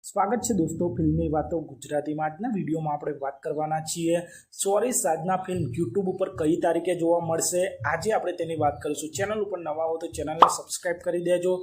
સ્વાગત છે દોસ્તો ફિલ્મની વાતો ગુજરાતીમાં। આજના વિડીયોમાં આપણે વાત કરવાના છીએ સોરી સાજના ફિલ્મ યુટ્યુબ ઉપર કઈ તારીખે જોવા મળશે। આજે આપણે તેની વાત કરીશું। ચેનલ ઉપર નવા હો તો ચેનલને સબસ્ક્રાઇબ કરી દેજો।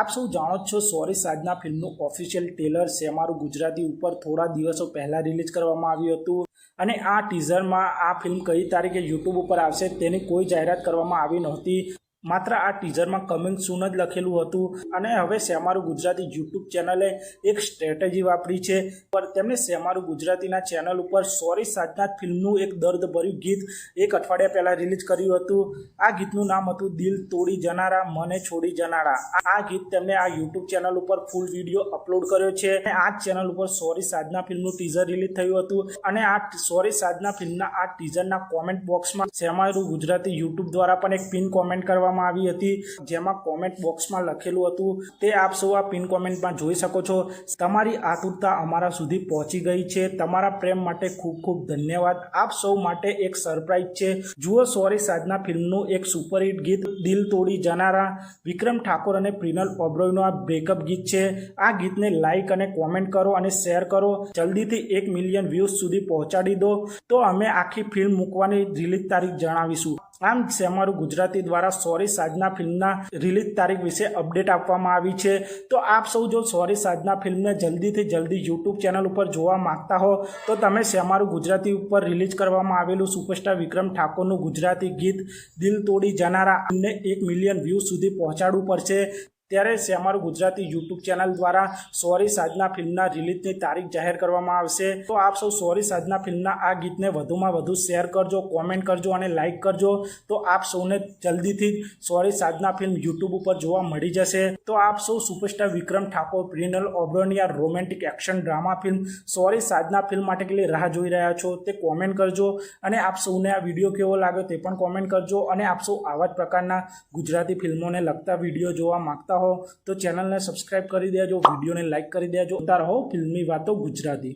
આપ સૌ જાણો છો સોરી સાજના ફિલ્મનું ઓફિશિયલ ટ્રેલર સેમારું ગુજરાતી ઉપર થોડા દિવસો પહેલા રિલીઝ કરવામાં આવ્યું હતું અને આ ટીઝરમાં આ ફિલ્મ કઈ તારીખે યુટ્યુબ ઉપર આવશે તેની કોઈ જાહેરાત કરવામાં આવી નહોતી। માત્ર આ ટીઝરમાં કમિંગ સૂન જ લખેલું હતું અને હવે સેમારું ગુજરાતી યુટ્યુબ ચેનલે એક સ્ટ્રેટેજી વાપરી છે। પર તેમણે સેમારું ગુજરાતીના ચેનલ ઉપર સોરી સાજના ફિલ્મનું એક દર્દભર્યું ગીત એક અઠવાડિયા પહેલાં રિલીઝ કર્યું હતું। આ ગીતનું નામ હતું દિલ તોડી જનારા મને છોડી જનારા। આ ગીત તેમણે આ યુટ્યુબ ચેનલ ઉપર ફૂલ વિડીયો અપલોડ કર્યો છે અને આ ચેનલ ઉપર સોરી સાજના ફિલ્મનું ટીઝર રિલીઝ થયું હતું અને આ સોરી સાજના ફિલ્મના આ ટીઝરના કોમેન્ટ બોક્સમાં સેમારું ગુજરાતી યુટ્યુબ દ્વારા પણ એક પિન કોમેન્ટ કરવામાં આવી હતી, જેમાં કોમેન્ટ બોક્સમાં લખેલું હતું તે આપ સૌ આ પિન કોમેન્ટમાં જોઈ શકો છો। તમારી આતુરતા અમારા સુધી પહોંચી ગઈ છે, તમારા પ્રેમ માટે ખૂબ ખૂબ ધન્યવાદ। આપ સૌ માટે એક સરપ્રાઈઝ છે, જુઓ સોરી સાજના ફિલ્મનું એક સુપરહિટ ગીત દિલ તોડી જનારા। વિક્રમ ઠાકોર અને પ્રિનલ ઓબરોયનું આ બ્રેકઅપ ગીત છે। આ ગીતને લાઈક અને કોમેન્ટ કરો અને શેર કરો, જલ્દીથી 1 મિલિયન વ્યૂઝ સુધી પહોંચાડી દો તો અમે આખી ફિલ્મ મૂકવાની રિલીઝ તારીખ જણાવીશું। આમ સેમારું ગુજરાતી દ્વારા સોરી સાજના ફિલ્મના રિલીઝ તારીખ વિશે અપડેટ આપવામાં આવી છે। તો આપ સૌ જો સોરી સાજના ફિલ્મને જલ્દીથી જલ્દી યુટ્યુબ ચેનલ ઉપર જોવા માંગતા હો તો તમે સેમારું ગુજરાતી ઉપર રિલીઝ કરવામાં આવેલું સુપરસ્ટાર વિક્રમ ઠાકોરનું ગુજરાતી ગીત દિલ તોડી જનારા ને 1 મિલિયન વ્યૂઝ સુધી પહોંચાડવું પડશે। ત્યારે સેમારું ગુજરાતી યુટ્યુબ ચેનલ દ્વારા સોરી સાજના ફિલ્મના રિલીઝની તારીખ જાહેર કરવામાં આવશે। તો આપ સૌ સોરી સાજના ફિલ્મના આ ગીતને વધુમાં વધુ શેર કરજો, કોમેન્ટ કરજો અને લાઇક કરજો તો આપ સૌને જલ્દીથી સોરી સાજના ફિલ્મ યુટ્યુબ ઉપર જોવા મળી જશે। તો આપ સૌ સુપરસ્ટાર વિક્રમ ઠાકોર પ્રિનલ ઓબરોયની આ romantic action drama film sorry Sajna film માટે કેટલી રાહ જોઈ રહ્યા છો તે કોમેન્ટ કરજો અને આપ સૌને આ વિડીયો કેવો લાગ્યો તે પણ કોમેન્ટ કરજો। અને આપ સૌ આવા જ પ્રકારના ગુજરાતી ફિલ્મોને લગતા વિડીયો જોવા માંગતા તો ચેનલને સબસ્ક્રાઇબ કરી દેજો, વિડીયોને લાઈક કરી દેજો। રહો ફિલ્મની વાતો ગુજરાતી।